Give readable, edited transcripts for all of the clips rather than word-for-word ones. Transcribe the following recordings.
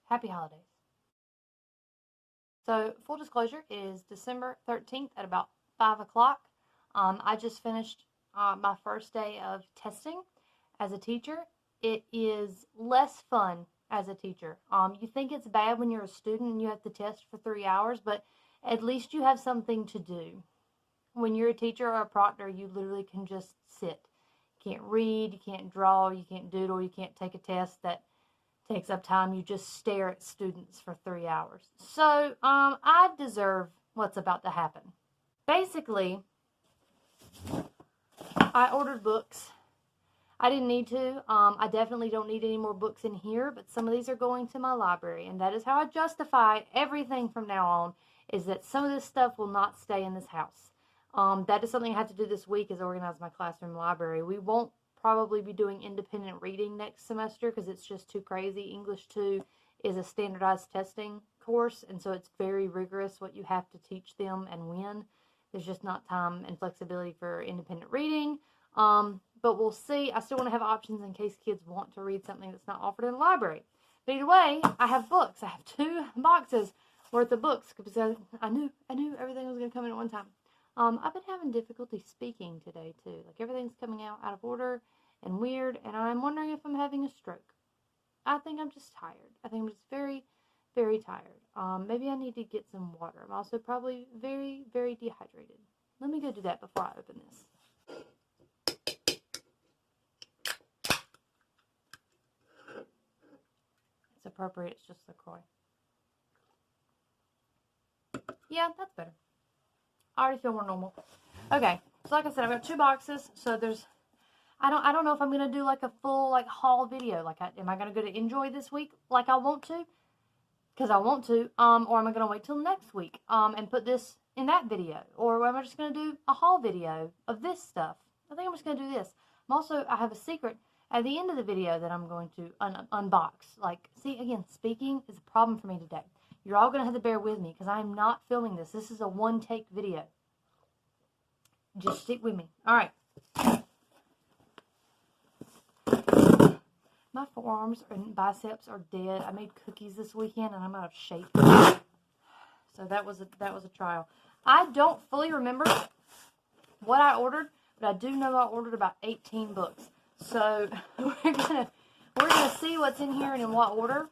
Happy holidays. So, full disclosure is December 13th at about 5 o'clock. I just finished my first day of testing as a teacher. It is less fun as a teacher. You think it's bad when you're a student and you have to test for 3 hours, but at least you have something to do. When you're a teacher or a proctor, you literally can just sit. You can't read, you can't draw, you can't doodle, you can't take a test that takes up time. You just stare at students for 3 hours. So, I deserve what's about to happen. Basically, I ordered books. I didn't need to. I definitely don't need any more books in here, but some of these are going to my library, and that is how I justify everything from now on, is that some of this stuff will not stay in this house. That is something I have to do this week, is organize my classroom library. We won't probably be doing independent reading next semester because it's just too crazy. English 2 is a standardized testing course, and so it's very rigorous what you have to teach them and when. There's just not time and flexibility for independent reading. But we'll see. I still want to have options in case kids want to read something that's not offered in the library. But either way, I have books. I have 2 boxes worth of books because I knew everything was going to come in at one time. I've been having difficulty speaking today too. Like, everything's coming out of order and weird, and I'm wondering if I'm having a stroke. I think I'm just tired. I think I'm just very, very tired. Maybe I need to get some water. I'm also probably very, very dehydrated. Let me go do that before I open this. It's appropriate. It's just LaCroix. Yeah, that's better. I already feel more normal. Okay, so like I said, I've got 2 boxes. So there's, I don't know if I'm gonna do like a full like haul video. Like, am I gonna go to Enjoy this week like I want to? Because I want to. Or am I gonna wait till next week and put this in that video? Or am I just gonna do a haul video of this stuff? I think I'm just gonna do this. I have a secret at the end of the video that I'm going to unbox. Like, see, again, speaking is a problem for me today. You're all going to have to bear with me because I'm not filming this. This is a one-take video. Just stick with me. All right. My forearms and biceps are dead. I made cookies this weekend and I'm out of shape. So that was a trial. I don't fully remember what I ordered, but I do know I ordered about 18 books. So we're gonna see what's in here and in what order.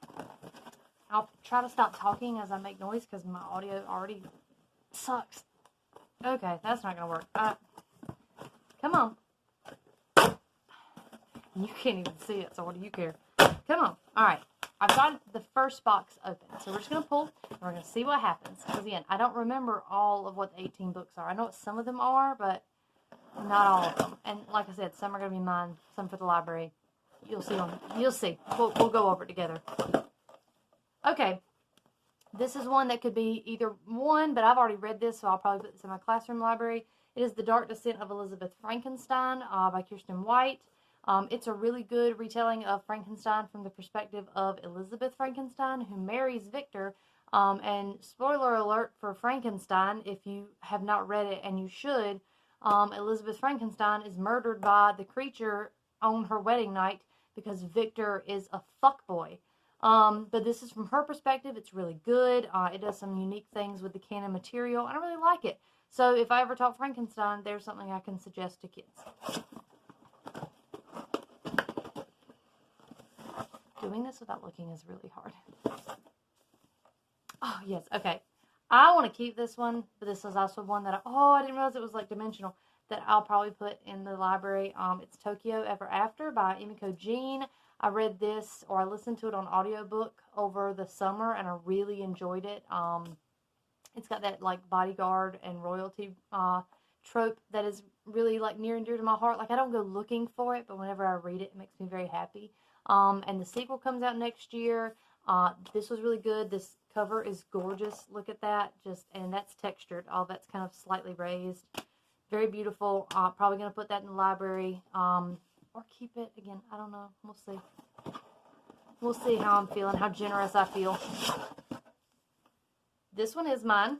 I'll try to stop talking as I make noise because my audio already sucks. Okay, that's not gonna work. Come on. You can't even see it, so what do you care? Come on. All right. I've got the first box open. So we're just going to pull, and we're going to see what happens. Because, again, I don't remember all of what the 18 books are. I know what some of them are, but not all of them. And like I said, some are going to be mine, some for the library. You'll see them. You'll see. We'll go over it together. Okay. This is one that could be either one, but I've already read this, so I'll probably put this in my classroom library. It is The Dark Descent of Elizabeth Frankenstein by Kirsten White. It's a really good retelling of Frankenstein from the perspective of Elizabeth Frankenstein, who marries Victor. And spoiler alert for Frankenstein, if you have not read it, and you should, Elizabeth Frankenstein is murdered by the creature on her wedding night because Victor is a fuckboy. But this is from her perspective. It's really good. It does some unique things with the canon material, and I really like it. So if I ever taught Frankenstein, there's something I can suggest to kids. Doing this without looking is really hard. Oh, yes. Okay. I want to keep this one, but this is also one that I didn't realize it was like dimensional, that I'll probably put in the library. It's Tokyo Ever After by Emiko Jean. I read this, or I listened to it on audiobook over the summer, and I really enjoyed it. It's got that like bodyguard and royalty trope that is really like near and dear to my heart. Like, I don't go looking for it, but whenever I read it, it makes me very happy. And the sequel comes out next year. This was really good. This cover is gorgeous. Look at that. And that's textured. All that's kind of slightly raised. Very beautiful. Probably going to put that in the library. Or keep it. Again, I don't know. We'll see. We'll see how I'm feeling, how generous I feel. This one is mine.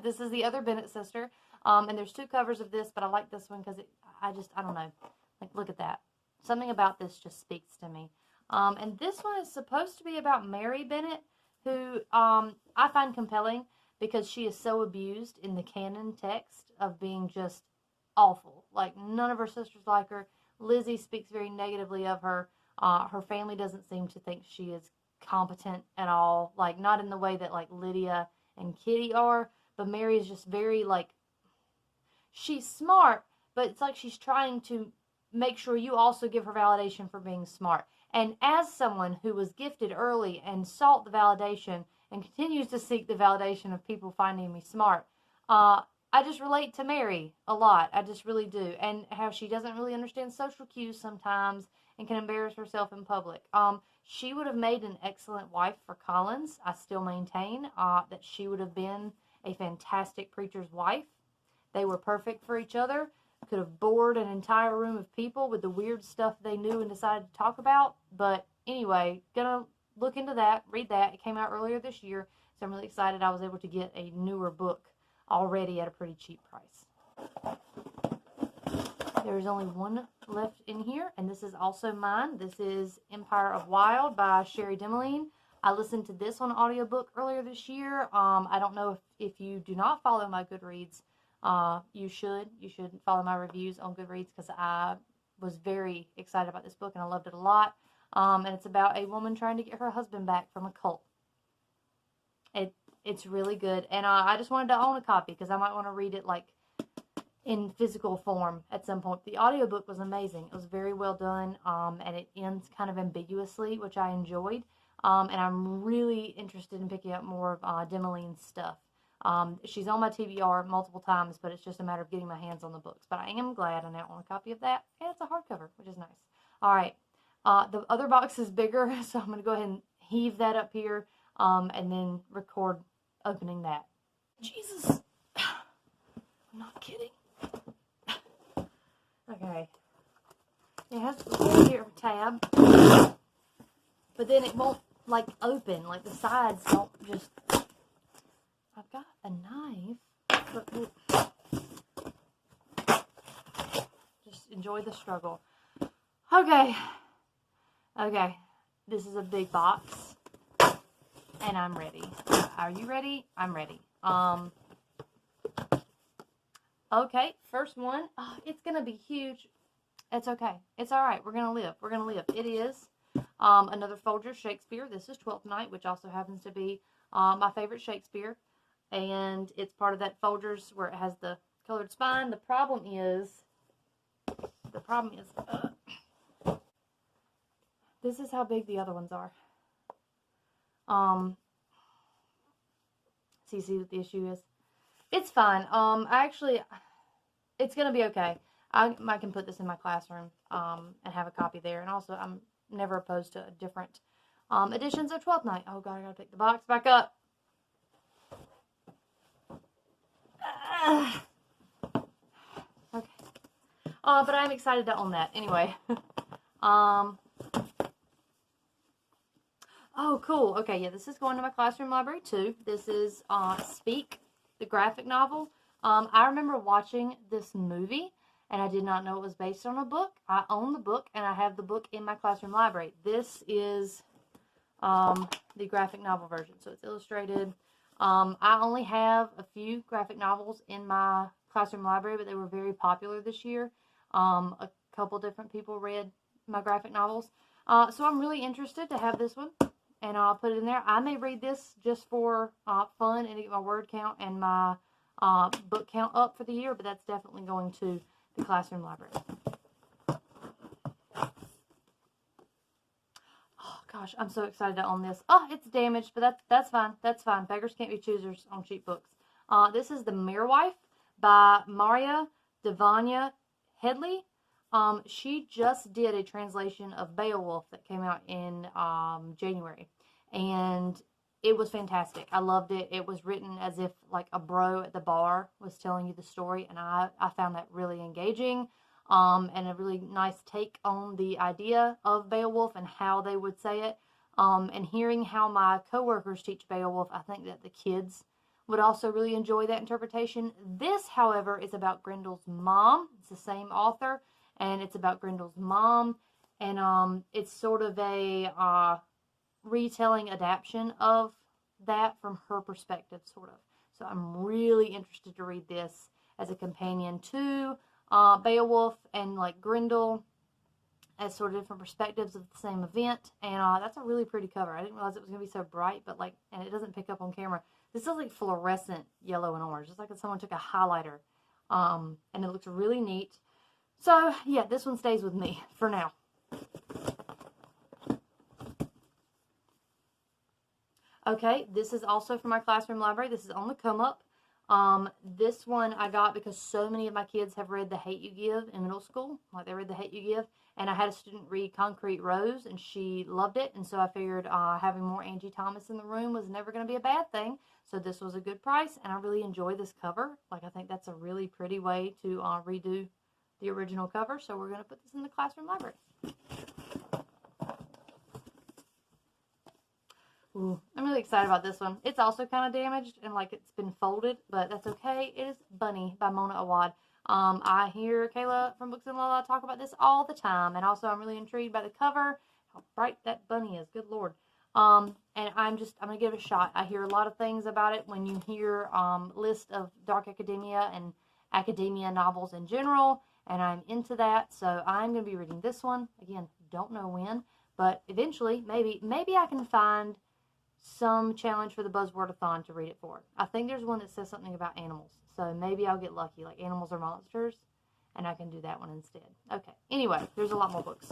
This is the other Bennett sister. And there's 2 covers of this, but I like this one because I don't know. Like, look at that. Something about this just speaks to me. And this one is supposed to be about Mary Bennett, who I find compelling because she is so abused in the canon text of being just awful. Like, none of her sisters like her. Lizzie speaks very negatively of her. Her family doesn't seem to think she is competent at all. Like, not in the way that, like, Lydia and Kitty are, but Mary is just very, like, she's smart, but it's like she's trying to make sure you also give her validation for being smart. And as someone who was gifted early and sought the validation and continues to seek the validation of people finding me smart, I just relate to Mary a lot. I just really do. And how she doesn't really understand social cues sometimes and can embarrass herself in public. She would have made an excellent wife for Collins. I still maintain that she would have been a fantastic preacher's wife. They were perfect for each other. Could have bored an entire room of people with the weird stuff they knew and decided to talk about. But anyway, gonna look into that, read that. It came out earlier this year, so I'm really excited I was able to get a newer book already at a pretty cheap price. There's only one left in here, and this is also mine. This is Empire of Wild by Sherry Demeline. I listened to this on audiobook earlier this year. I don't know if you do not follow my Goodreads, you should follow my reviews on Goodreads, because I was very excited about this book and I loved it a lot. And it's about a woman trying to get her husband back from a cult. It's really good, and I just wanted to own a copy because I might want to read it like in physical form at some point. The audiobook was amazing. It was very well done, and it ends kind of ambiguously, which I enjoyed. And I'm really interested in picking up more of Demoline's stuff. She's on my TBR multiple times, but it's just a matter of getting my hands on the books. But I am glad I now own a copy of that, and it's a hardcover, which is nice. All right, the other box is bigger, so I'm going to go ahead and heave that up here, and then record opening that. Jesus, I'm not kidding. Okay, it has a here tab, but then it won't like open, like the sides don't just. I've got a knife, but just enjoy the struggle. Okay, this is a big box, and I'm ready. Are you ready? I'm ready. Okay, first one. Oh, it's gonna be huge. It's okay. It's all right. We're gonna live. We're gonna live. It is another Folger's Shakespeare. This is Twelfth Night, which also happens to be my favorite Shakespeare. And it's part of that Folgers where it has the colored spine. The problem is, this is how big the other ones are. See what the issue is? It's fine. It's gonna be okay. I can put this in my classroom, and have a copy there. And also, I'm never opposed to different, editions of Twelfth Night. Oh God, I gotta pick the box back up. Okay. But I'm excited to own that. Anyway. Oh, cool. Okay, yeah, this is going to my classroom library, too. This is, Speak, the graphic novel. I remember watching this movie, and I did not know it was based on a book. I own the book, and I have the book in my classroom library. This is, the graphic novel version, so it's illustrated. I only have a few graphic novels in my classroom library, but they were very popular this year. A couple different people read my graphic novels. So I'm really interested to have this one, and I'll put it in there. I may read this just for fun and to get my word count and my book count up for the year, but that's definitely going to the classroom library. Gosh, I'm so excited to own this. Oh, it's damaged, but that's fine. That's fine. Beggars can't be choosers on cheap books. This is The Mere Wife by Maria Devanya Headley. She just did a translation of Beowulf that came out in January, and it was fantastic. I loved it. It was written as if like a bro at the bar was telling you the story, and I found that really engaging. And a really nice take on the idea of Beowulf and how they would say it. And hearing how my coworkers teach Beowulf, I think that the kids would also really enjoy that interpretation. This, however, is about Grendel's mom. It's the same author, and it's about Grendel's mom And it's sort of a retelling adaptation of that from her perspective, sort of. So I'm really interested to read this as a companion to Beowulf and like Grendel, as sort of different perspectives of the same event. And that's a really pretty cover. I didn't realize it was going to be so bright, but like, and it doesn't pick up on camera. This is like fluorescent yellow and orange. It's like if someone took a highlighter. And it looks really neat. So yeah, this one stays with me for now. Okay, this is also from my classroom library. This is on the come up. This one I got because so many of my kids have read The Hate U Give in middle school. Like they read The Hate U Give. And I had a student read Concrete Rose, and she loved it. And so I figured having more Angie Thomas in the room was never going to be a bad thing. So this was a good price, and I really enjoy this cover. Like, I think that's a really pretty way to redo the original cover. So we're going to put this in the classroom library. Ooh, I'm really excited about this one. It's also kind of damaged and like it's been folded, but that's okay. It is Bunny by Mona Awad. I hear Kayla from Books and Lola talk about this all the time, and also I'm really intrigued by the cover, how bright that bunny is. Good Lord. And I'm gonna give it a shot. I hear a lot of things about it when you hear list of dark academia and academia novels in general, and I'm into that. So I'm gonna be reading this one again. Don't know when, but eventually, maybe I can find some challenge for the Buzzwordathon to read it for. I think there's one that says something about animals, so maybe I'll get lucky, like Animals Are Monsters, and I can do that one instead. Okay, anyway, there's a lot more books.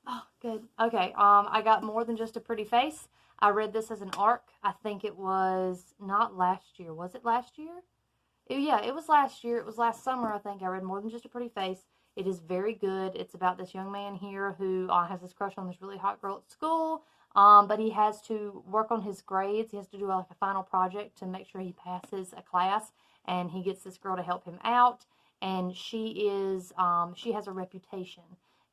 Oh, good. Okay, I got More Than Just a Pretty Face. I read this as an ARC. I think it was not last year. Was it last year? Yeah, it was last year. It was last summer, I think. I read More Than Just a Pretty Face. It is very good. It's about this young man here who has this crush on this really hot girl at school, but he has to work on his grades. He has to do like a final project to make sure he passes a class, and he gets this girl to help him out, and she has a reputation,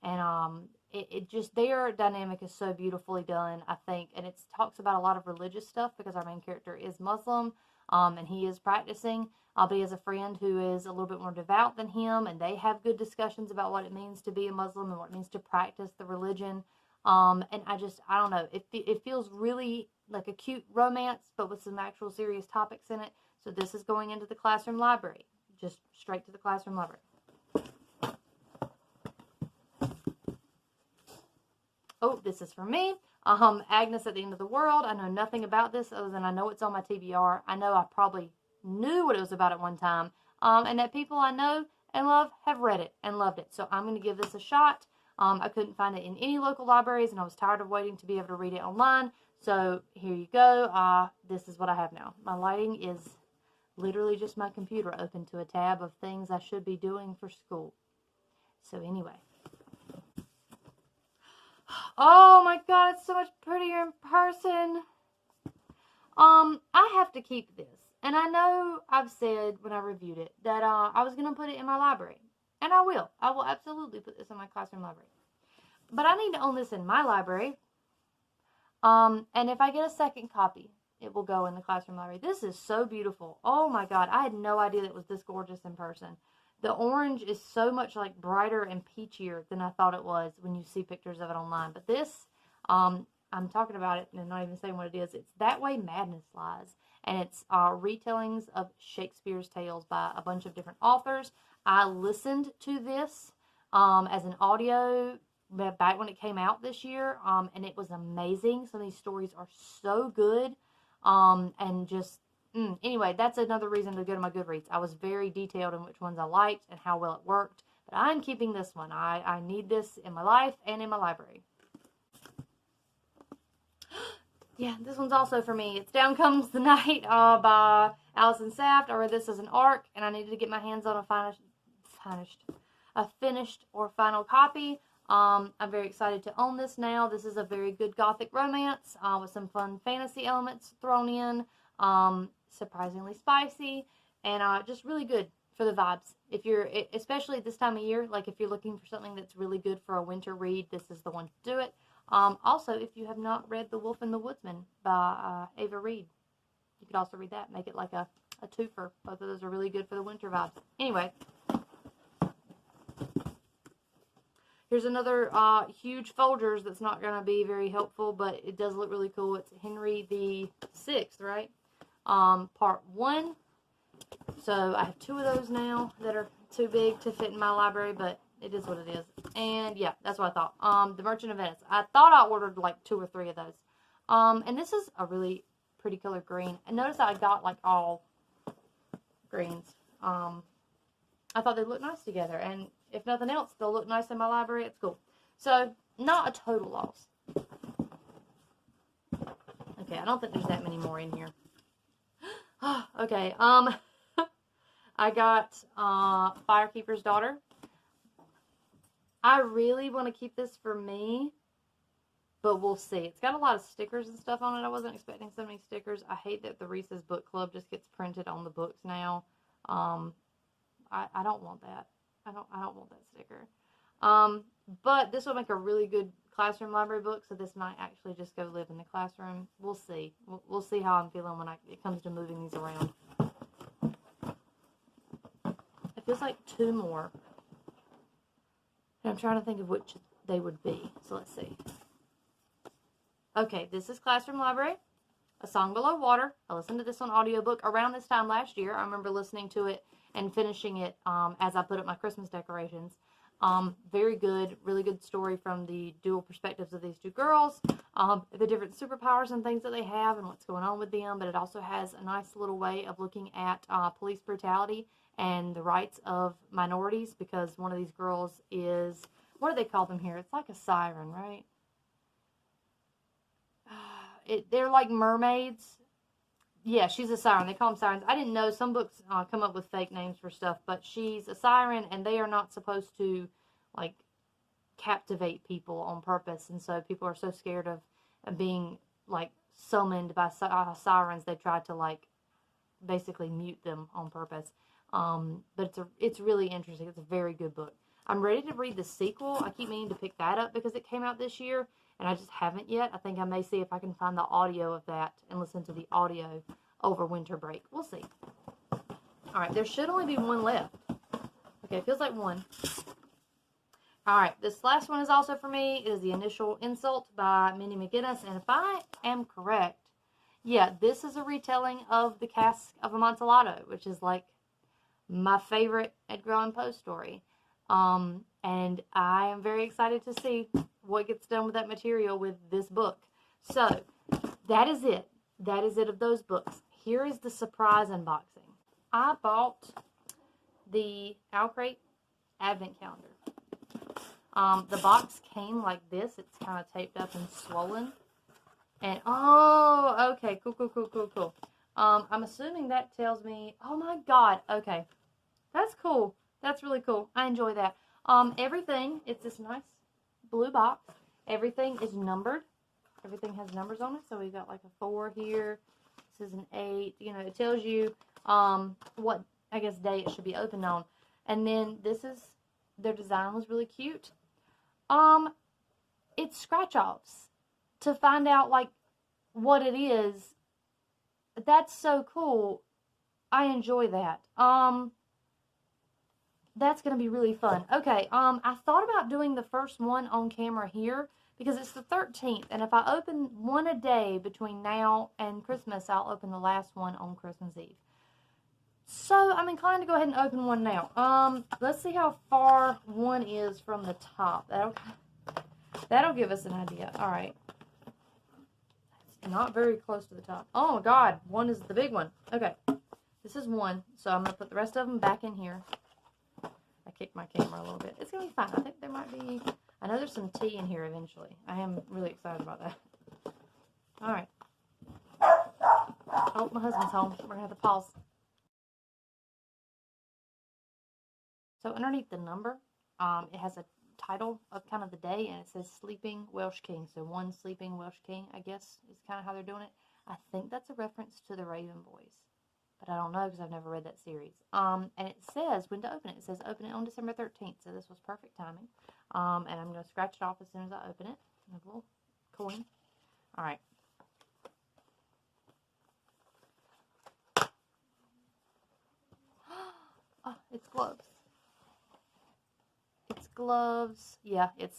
and it just, their dynamic is so beautifully done, I think, and it talks about a lot of religious stuff because our main character is Muslim, and he is practicing. But he has a friend who is a little bit more devout than him, and they have good discussions about what it means to be a Muslim and what it means to practice the religion. And I don't know, it feels really like a cute romance, but with some actual serious topics in it. So this is going into the classroom library, just straight to the classroom library. Oh, this is for me. Agnes at the End of the World. I know nothing about this other than I know it's on my TBR. I know I probably knew what it was about at one time, and that people I know and love have read it and loved it. So I'm going to give this a shot. I couldn't find it in any local libraries, and I was tired of waiting to be able to read it online. So here you go. This is what I have now. My lighting is literally just my computer open to a tab of things I should be doing for school. So anyway. Oh my God, it's so much prettier in person. I have to keep this. And I know I've said when I reviewed it that I was going to put it in my library. And I will. I will absolutely put this in my classroom library. But I need to own this in my library. And if I get a second copy, it will go in the classroom library. This is so beautiful. Oh my God. I had no idea that it was this gorgeous in person. The orange is so much like brighter and peachier than I thought it was when you see pictures of it online. But this, I'm talking about it and not even saying what it is. It's That Way Madness Lies. And it's retellings of Shakespeare's tales by a bunch of different authors. I listened to this as an audio back when it came out this year, and it was amazing. Some of these stories are so good, and just, anyway, that's another reason to go to my Goodreads. I was very detailed in which ones I liked and how well it worked, but I'm keeping this one. I need this in my life and in my library. Yeah, this one's also for me. It's Down Comes the Night by Allison Saft. I read this as an ARC, and I needed to get my hands on a finished or final copy. I'm very excited to own this now. This is a very good gothic romance with some fun fantasy elements thrown in. Surprisingly spicy, and just really good for the vibes. If you're, especially this time of year, like if you're looking for something that's really good for a winter read, this is the one to do it. Also, if you have not read The Wolf and the Woodsman by Ava Reed, you could also read that. Make it like a a twofer. Both of those are really good for the winter vibes. Anyway, here's another huge Folgers that's not going to be very helpful, but it does look really cool. It's Henry the Sixth, right? Part 1. So I have 2 of those now that are too big to fit in my library, but it is what it is. And yeah, that's what I thought. The Merchant of Venice. I thought I ordered like 2 or 3 of those. And this is a really pretty color green. And notice I got like all greens. I thought they looked nice together. And if nothing else, they'll look nice in my library at school. So, not a total loss. Okay, I don't think there's that many more in here. Okay, I got Firekeeper's Daughter. I really want to keep this for me, but we'll see. It's got a lot of stickers and stuff on it. I wasn't expecting so many stickers. I hate that the Reese's Book Club just gets printed on the books now. I don't want that. I don't want that sticker. But this will make a really good classroom library book, so this might actually just go live in the classroom. We'll see. We'll see how I'm feeling when it comes to moving these around. It feels like 2 more. And I'm trying to think of which they would be. So let's see. Okay, this is Classroom Library. A Song Below Water. I listened to this on audiobook around this time last year. I remember listening to it and finishing it as I put up my Christmas decorations. Very good, really good story from the dual perspectives of these 2 girls, the different superpowers and things that they have and what's going on with them, but it also has a nice little way of looking at police brutality and the rights of minorities, because one of these girls is, what do they call them here? It's like a siren, right? They're like mermaids. Yeah, she's a siren. They call them sirens. I didn't know. Some books come up with fake names for stuff, but she's a siren, and they are not supposed to, like, captivate people on purpose. And so people are so scared of being, like, summoned by sirens, they try to, like, basically mute them on purpose. But it's really interesting. It's a very good book. I'm ready to read the sequel. I keep meaning to pick that up because it came out this year, and I just haven't yet. I think I may see if I can find the audio of that and listen to the audio over winter break. We'll see. Alright, there should only be 1 left. Okay, it feels like 1. Alright, this last one is also for me. It is The Initial Insult by Minnie McGinnis, and if I am correct, yeah, this is a retelling of The Cask of Amontillado, which is like my favorite Edgar Allan Poe story. And I am very excited to see what gets done with that material with this book. So, that is it. That is it of those books. Here is the surprise unboxing. I bought the Owlcrate Advent Calendar. The box came like this. It's kind of taped up and swollen. And, oh, okay, cool. I'm assuming that tells me, oh my god, okay. That's cool. That's really cool. I enjoy that. Everything, it's this nice blue box. Everything is numbered. Everything has numbers on it. So we got like a 4 here. This is an 8. You know, it tells you what, I guess, day it should be opened on. And then this is, their design was really cute. It's scratch-offs to find out, like, what it is. That's so cool. I enjoy that. That's going to be really fun. Okay, I thought about doing the first one on camera here because it's the 13th, and if I open one a day between now and Christmas, I'll open the last one on Christmas Eve. So, I'm inclined to go ahead and open one now. Let's see how far one is from the top. That'll give us an idea. Alright. It's not very close to the top. Oh my god, one is the big one. Okay, this is one, so I'm going to put the rest of them back in here. I kicked my camera a little bit. It's going to be fine. I think there might be, I know there's some tea in here eventually. I am really excited about that. Alright. Oh, my husband's home. We're going to have to pause. So underneath the number, it has a title of kind of the day, and it says Sleeping Welsh King. So one sleeping Welsh king, I guess, is kind of how they're doing it. I think that's a reference to the Raven Boys. But I don't know because I've never read that series. And it says when to open it. It says open it on December 13th. So this was perfect timing. And I'm going to scratch it off as soon as I open it. A little coin. Alright. It's gloves. It's gloves. Yeah, it's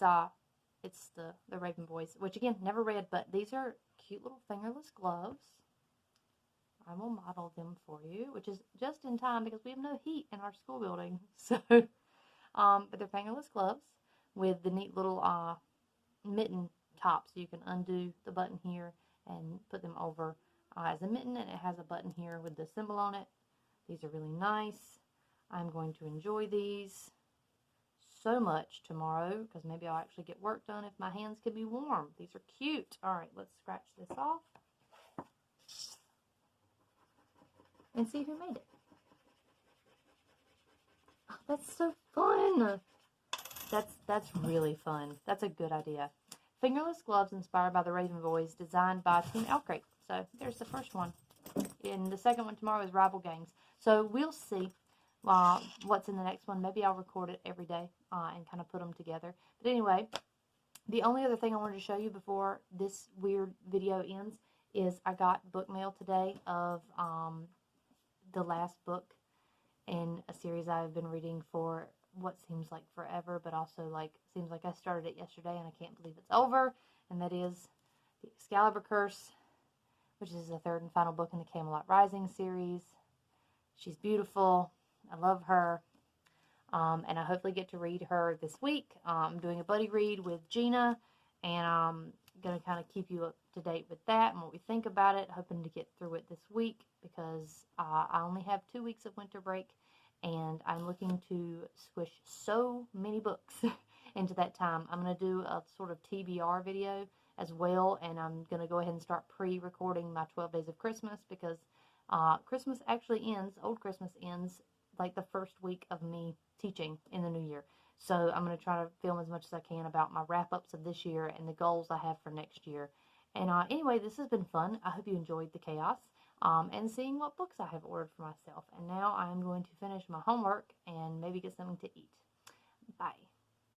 the Raven Boys, which again, never read, but these are cute little fingerless gloves. I will model them for you, which is just in time because we have no heat in our school building. So, but they're fingerless gloves with the neat little mitten top, so you can undo the button here and put them over as a mitten, and it has a button here with the symbol on it. These are really nice. I'm going to enjoy these so much tomorrow because maybe I'll actually get work done if my hands can be warm. These are cute. All right, let's scratch this off and see who made it. Oh, that's so fun. That's really fun. That's a good idea. Fingerless gloves inspired by the Raven Boys, designed by Team Owlcrate. So there's the first one. And the second one tomorrow is Rival Gangs. So we'll see what's in the next one. Maybe I'll record it every day and kind of put them together. But anyway, the only other thing I wanted to show you before this weird video ends is I got book mail today of the last book in a series I've been reading for what seems like forever, but also like seems like I started it yesterday and I can't believe it's over, and that is the Excalibur Curse, which is the third and final book in the Camelot Rising series. She's beautiful. I love her. And I hopefully get to read her this week. I'm doing a buddy read with Gina, and I'm going to kind of keep you up to date with that and what we think about it. Hoping to get through it this week because I only have 2 weeks of winter break, and I'm looking to squish so many books into that time. I'm going to do a sort of TBR video as well, and I'm going to go ahead and start pre-recording my 12 Days of Christmas because Christmas actually ends, Old Christmas ends, like the first week of me teaching in the new year. So I'm going to try to film as much as I can about my wrap-ups of this year and the goals I have for next year. And anyway, this has been fun. I hope you enjoyed the chaos and seeing what books I have ordered for myself. And now I'm going to finish my homework and maybe get something to eat. Bye.